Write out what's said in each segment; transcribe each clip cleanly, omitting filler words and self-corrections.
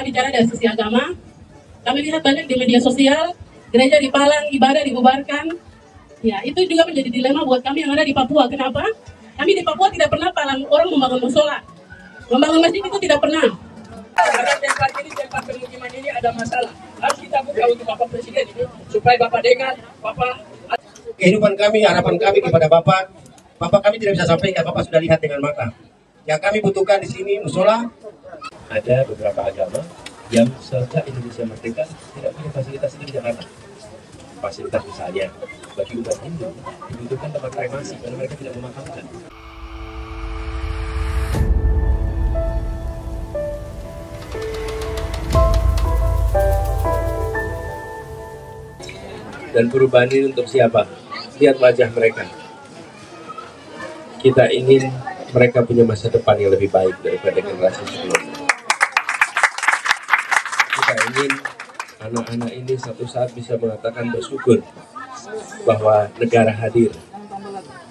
kita bicara dari sisi agama, kami lihat banyak di media sosial, gereja dipalang, ibadah dibubarkan. Ya, itu juga menjadi dilema buat kami yang ada di Papua. Kenapa? Kami di Papua tidak pernah palang orang membangun musola. Membangun masjid itu tidak pernah. Karena tempat ini, tempat pemukiman ini ada masalah. Harus kita buka untuk Bapak Presiden ini, supaya Bapak dengar, Bapak. Kehidupan kami, harapan kami kepada Bapak kami tidak bisa sampaikan, Bapak sudah lihat dengan mata. Yang kami butuhkan di sini musola. Ada beberapa agama yang sejak Indonesia merdeka tidak punya fasilitas itu di Jakarta. Fasilitas misalnya bagi umat Hindu dibutuhkan tempat kremasi karena mereka tidak memakamkan. Dan perubahan ini untuk siapa? Lihat wajah mereka. Kita ingin mereka punya masa depan yang lebih baik daripada generasi sebelumnya. Kita ingin anak-anak ini satu saat bisa mengatakan bersyukur bahwa negara hadir,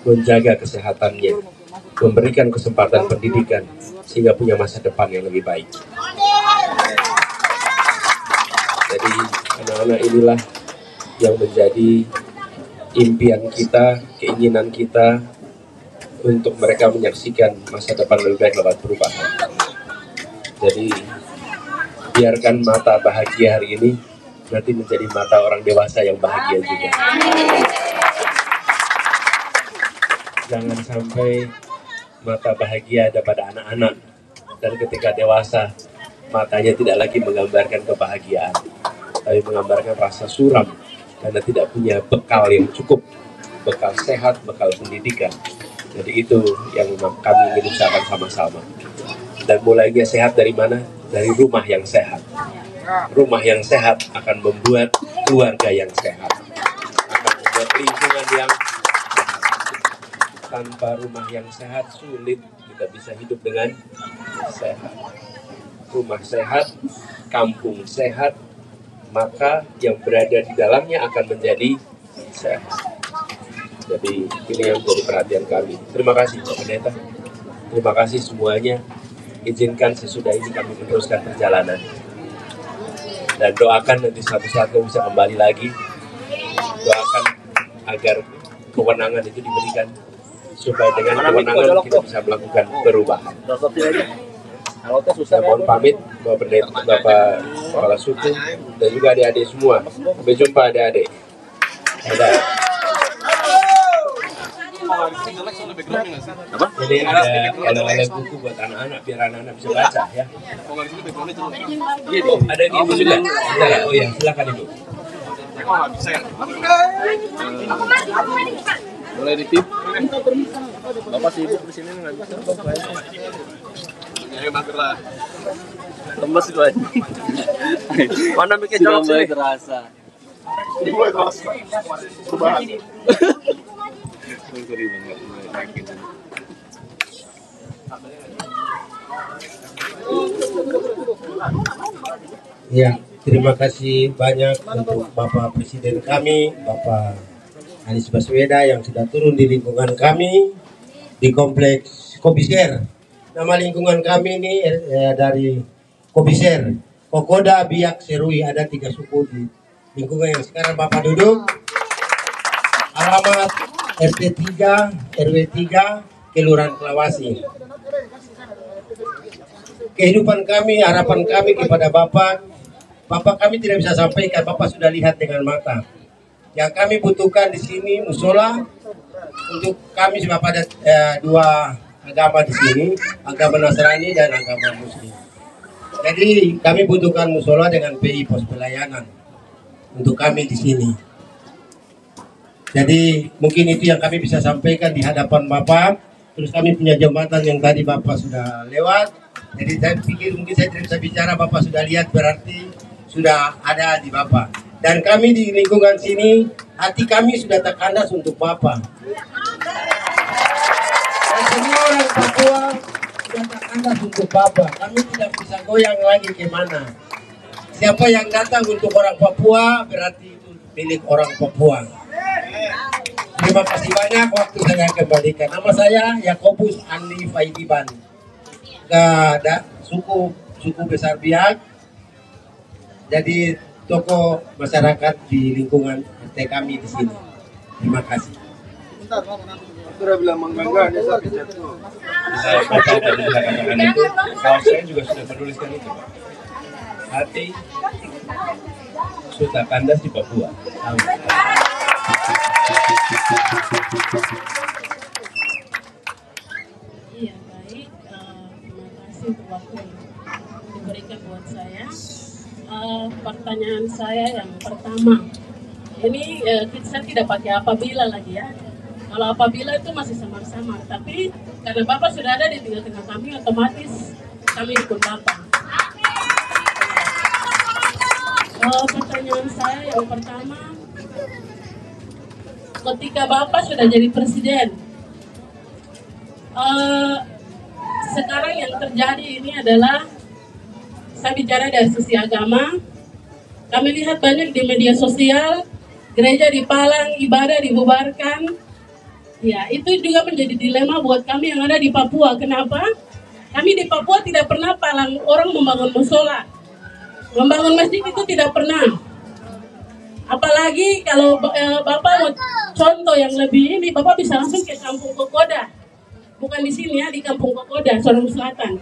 menjaga kesehatannya, memberikan kesempatan pendidikan, sehingga punya masa depan yang lebih baik. Jadi anak-anak inilah yang menjadi impian kita, keinginan kita, untuk mereka menyaksikan masa depan lebih baik lewat perubahan. Jadi biarkan mata bahagia hari ini nanti menjadi mata orang dewasa yang bahagia juga. Jangan sampai mata bahagia ada pada anak-anak dan ketika dewasa matanya tidak lagi menggambarkan kebahagiaan, tapi menggambarkan rasa suram karena tidak punya bekal yang cukup, bekal sehat, bekal pendidikan. Jadi itu yang kami ingin usahakan sama-sama. Dan mulainya sehat dari mana? Dari rumah yang sehat. Rumah yang sehat akan membuat keluarga yang sehat. Akan membuat lingkungan yang sehat. Tanpa rumah yang sehat, sulit kita bisa hidup dengan sehat. Rumah sehat, kampung sehat, maka yang berada di dalamnya akan menjadi sehat. Jadi ini yang menjadi perhatian kami. Terima kasih Pak Pendeta. Terima kasih semuanya. Izinkan sesudah ini kami meneruskan perjalanan. Dan doakan nanti suatu saat kami bisa kembali lagi. Doakan agar kewenangan itu diberikan. Supaya dengan kewenangan kita bisa melakukan perubahan. Saya mohon pamit Bapak Pendeta, Bapak Kepala Suku, dan juga adik-adik semua. Sampai jumpa adik-adik. Dadah. Jadi ada oleh-oleh buku buat anak-anak biar anak-anak bisa baca ya. Oh, ada di ibu juga. Oh ya, silakan ibu. Boleh ditip. Bapak sibuk di sini nggak bisa. Ya magerlah. Tembus itu aja. Mana bikin colok sini? Terasa. Mulai terasa. Perubahan. Ya, terima kasih banyak untuk Bapak Presiden kami, Bapak Anies Baswedan yang sudah turun di lingkungan kami di Kompleks Kobiser. Nama lingkungan kami ini dari Kobiser, Kokoda, Biak, Serui. Ada 3 suku di lingkungan yang sekarang Bapak duduk. Alamat RT 3, RW 3, Kelurahan Kelawasi. Kehidupan kami, harapan kami kepada Bapak kami tidak bisa sampaikan, Bapak sudah lihat dengan mata. Yang kami butuhkan di sini musola. Untuk kami sebab ada 2 agama di sini, agama Nasrani dan agama Muslim. Jadi kami butuhkan musola dengan PI pos pelayanan untuk kami di sini. Jadi mungkin itu yang kami bisa sampaikan di hadapan Bapak. Terus kami punya jembatan yang tadi Bapak sudah lewat. Jadi saya pikir mungkin saya tidak bisa bicara, Bapak sudah lihat berarti sudah ada di Bapak. Dan kami di lingkungan sini, hati kami sudah terkandas untuk Bapak. Dan semua orang Papua sudah terkandas untuk Bapak. Kami tidak bisa goyang lagi kemana. Siapa yang datang untuk orang Papua berarti itu milik orang Papua. Terima kasih banyak, waktu saya kembalikan. Nama saya Yakobus Andi Faidiban. Suku besar Biak, jadi tokoh masyarakat di lingkungan RT kami di sini. Terima kasih. Sudah bilang mengganggu, dia sapi jatuh. Saya baca dari belakang itu, kawan saya juga sudah menuliskan itu. Hati sudah kandas di Papua. Iya, baik. Terima kasih untuk waktu yang diberikan buat saya. Pertanyaan saya yang pertama, ini saya tidak pakai apabila lagi ya. Kalau apabila itu masih samar-samar, tapi karena Bapak sudah ada di tengah-tengah kami, otomatis kami ikut Bapak. Pertanyaan saya yang pertama, ketika Bapak sudah jadi presiden, sekarang yang terjadi ini adalah, saya bicara dari sisi agama, kami lihat banyak di media sosial, gereja di Palang, ibadah dibubarkan. Ya, itu juga menjadi dilema buat kami yang ada di Papua. Kenapa? Kami di Papua tidak pernah Palang orang membangun musola. Membangun masjid itu tidak pernah. Apalagi kalau Bapak mau contoh yang lebih ini, Bapak bisa langsung ke Kampung Kokoda. Bukan di sini ya, di Kampung Kokoda, Sorong Selatan.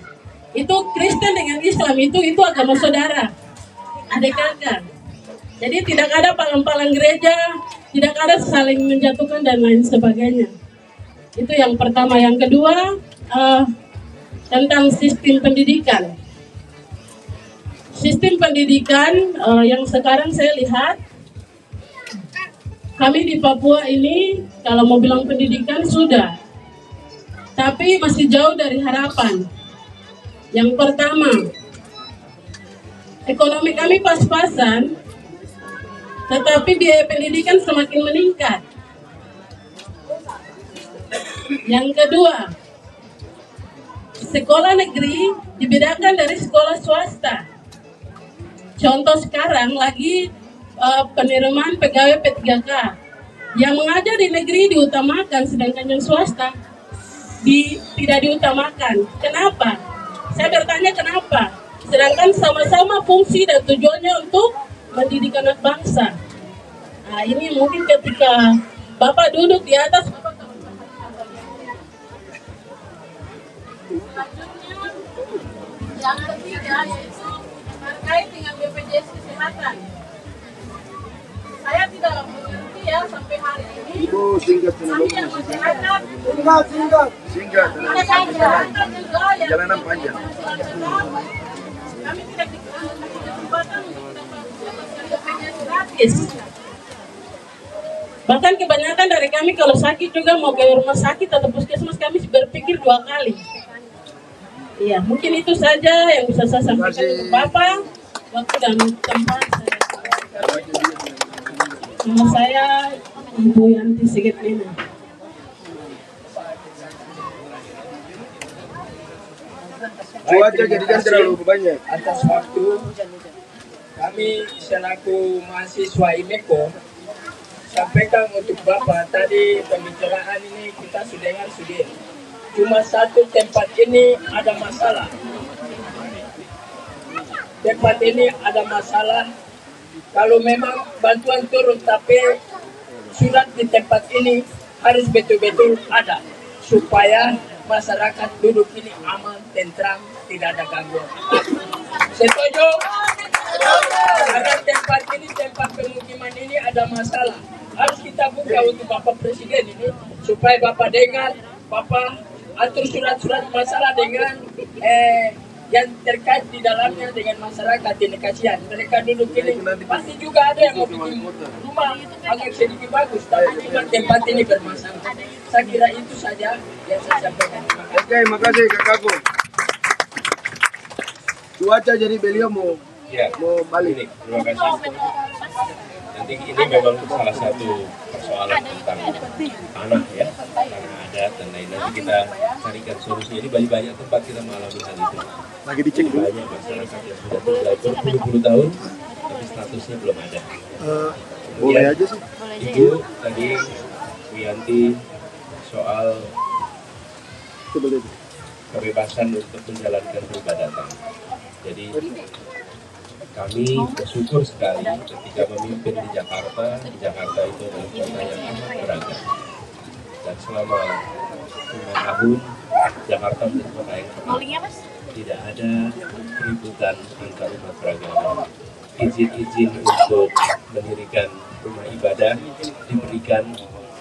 Itu Kristen dengan Islam, itu agama saudara. Adik kakak. Jadi tidak ada palang-palang gereja, tidak ada saling menjatuhkan dan lain sebagainya. Itu yang pertama. Yang kedua, tentang sistem pendidikan. Sistem pendidikan yang sekarang saya lihat, kami di Papua ini, kalau mau bilang pendidikan sudah, tapi masih jauh dari harapan. Yang pertama, ekonomi kami pas-pasan, tetapi biaya pendidikan semakin meningkat. Yang kedua, sekolah negeri dibedakan dari sekolah swasta. Contoh sekarang lagi penerimaan pegawai P3K. Yang mengajar di negeri diutamakan, sedangkan yang swasta tidak diutamakan. Kenapa? Saya bertanya kenapa? Sedangkan sama-sama fungsi dan tujuannya untuk mendidik anak bangsa. Nah, ini mungkin ketika Bapak duduk di atas, yang ketiga yaitu terkait dengan BPJS Kesehatan. Saya tidak mengerti ya sampai hari ini. Ibu singkat Kami yang masyarakat, singkat. Jalanan panjang. Kami tidak dikasih kesempatan untuk mendapatkan BPJS gratis. Bahkan kebanyakan dari kami kalau sakit juga mau ke rumah sakit atau puskesmas, kami berpikir 2 kali. Iya, mungkin itu saja yang bisa saya sampaikan untuk Bapak. Waktu dan tempat nama saya Ibu Yanti Sigit Lina. Cuaca jadikan terlalu banyak. Atas waktu kami selaku mahasiswa IMEKO sampaikan untuk Bapak, tadi pembicaraan ini kita sudah dengar sudah. Cuma satu tempat ini ada masalah. Tempat ini ada masalah. Kalau memang bantuan turun, tapi surat di tempat ini harus betul-betul ada supaya masyarakat duduk ini aman, tentram, tidak ada gangguan. Setuju? Karena tempat ini, tempat pemukiman ini ada masalah. Harus kita buka untuk Bapak Presiden ini supaya Bapak dengar, Bapak atur surat-surat masalah dengan yang terkait di dalamnya dengan masyarakat ini. Kasihan mereka duduk ini, pasti juga ada yang mau bikin rumah agak sedikit bagus, tapi juga tempat ini bermasalah. Saya kira itu saja yang saya sampaikan. Oke, makasih kakakku. Cuaca jadi beliau mau balik. Terima kasih. Nanti ini memang salah satu persoalan tentang tanah ya, tanah adat dan lain. Nanti kita carikan solusinya. Ini banyak tempat kita mengalami hal itu. Lagi dicek dulu. Banyak masyarakat yang sudah tinggal berpuluh-puluh tahun, tapi statusnya belum ada. Boleh aja sih. Ibu tadi Bu Yanti soal kebebasan untuk menjalankan peribadatan. Jadi Kami bersyukur sekali ketika memimpin di Jakarta. Di Jakarta itu adalah kota yang amat beragam. Dan selama 5 tahun, Jakarta menjadi kota yang tenang. Tidak ada keributan antar umat beragama. Izin-izin untuk mendirikan rumah ibadah diberikan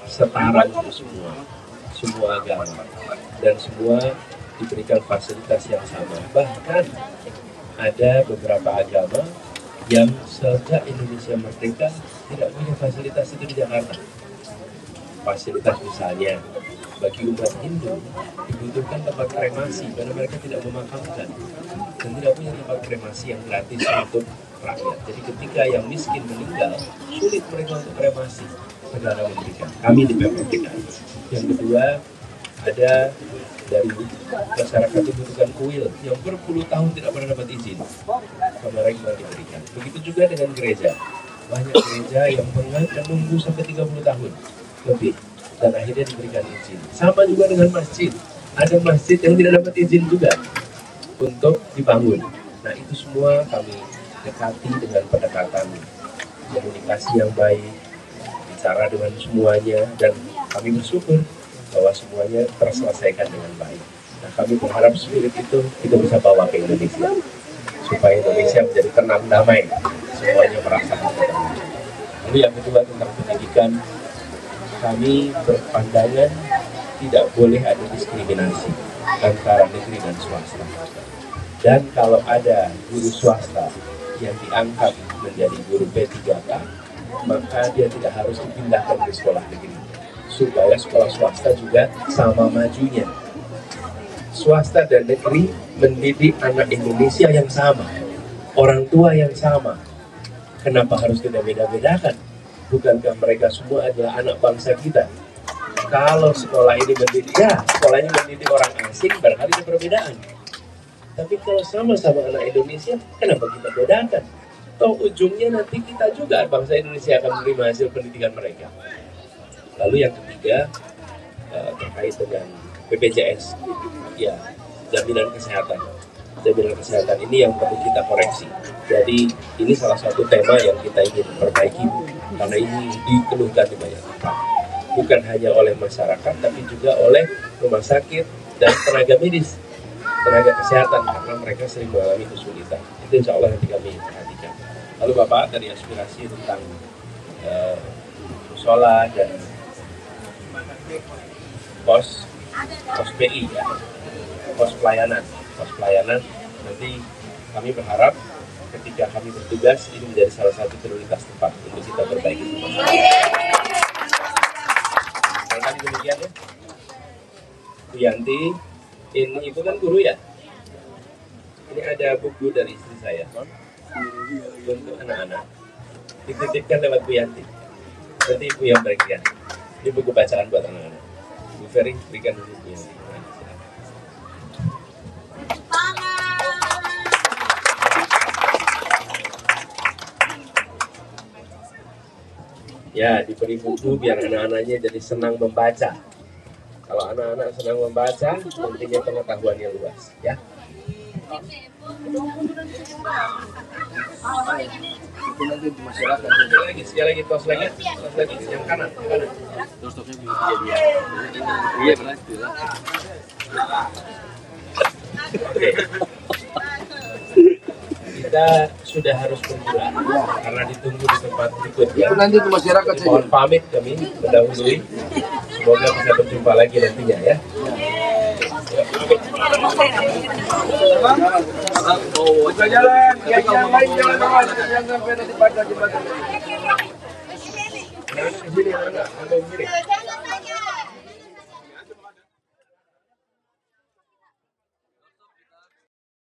setara untuk semua agama, dan semua diberikan fasilitas yang sama. Bahkan ada beberapa agama yang sejak Indonesia merdeka tidak punya fasilitas itu di Jakarta. Fasilitas misalnya bagi umat Hindu dibutuhkan tempat kremasi karena mereka tidak memakamkan dan tidak punya tempat kremasi yang gratis untuk rakyat. Jadi ketika yang miskin meninggal, sulit mereka untuk kremasi. Negara memberikan. Kami di Pemprov DKI. Yang kedua, ada dari masyarakat dibutuhkan kuil yang berpuluh tahun tidak pernah dapat izin. Kemarin baru diberikan. Begitu juga dengan gereja. Banyak gereja yang menunggu sampai 30 tahun lebih dan akhirnya diberikan izin. Sama juga dengan masjid. Ada masjid yang tidak dapat izin juga untuk dibangun. Nah, itu semua kami dekati dengan pendekatan komunikasi yang baik, bicara dengan semuanya, dan kami bersyukur bahwa semuanya terselesaikan dengan baik. Nah, kami berharap spirit itu kita bisa bawa ke Indonesia supaya Indonesia menjadi tenang, damai, semuanya merasakan kedamaian. Lalu yang kedua tentang pendidikan, kami berpandangan tidak boleh ada diskriminasi antara negeri dan swasta. Dan kalau ada guru swasta yang diangkat menjadi guru P3K, maka dia tidak harus dipindahkan ke sekolah negeri, supaya sekolah swasta juga sama majunya. Swasta dan negeri mendidik anak Indonesia yang sama, orang tua yang sama. Kenapa harus kita beda-bedakan? Bukankah mereka semua adalah anak bangsa kita? Kalau sekolah ini mendidik, ya sekolahnya mendidik orang asing, barangkali ada perbedaan. Tapi kalau sama-sama anak Indonesia, kenapa kita bedakan? Toh ujungnya nanti kita juga bangsa Indonesia akan menerima hasil pendidikan mereka. Lalu yang ketiga, terkait dengan BPJS, ya jaminan kesehatan. Jaminan kesehatan ini yang perlu kita koreksi. Jadi ini salah satu tema yang kita ingin perbaiki, karena ini dikeluhkan di banyak tempat. Bukan hanya oleh masyarakat, tapi juga oleh rumah sakit dan tenaga medis, tenaga kesehatan, karena mereka sering mengalami kesulitan. Itu insya Allah nanti kami perhatikan. Lalu Bapak tadi aspirasi tentang musola dan pos PI, ya, pos pelayanan. Nanti kami berharap ketika kami bertugas ini menjadi salah satu prioritas tempat untuk kita perbaiki semua. Kali demikian ya, Bu Yanti, ini Ibu kan guru ya. Ini ada buku dari istri saya untuk anak-anak, dititipkan lewat Bu Yanti. Nanti Ibu yang berikan. Ini buku bacaan buat anak-anak. Bu Ferry berikan dulu Bu Yanti. Ya, diberi buku biar anak-anaknya jadi senang membaca. Kalau anak-anak senang membaca, tentunya pengetahuannya luas, ya. Sekali lagi, tos lagi, yang kanan. Iya, Oke. Kita sudah harus bergerak karena ditunggu di tempat berikutnya. Itu nanti untuk masyarakat saja. Mohon pamit kami mendahului. Semoga bisa berjumpa lagi nantinya ya. Jalan, yang lain jangan sampai nanti pada jembatan. Sini,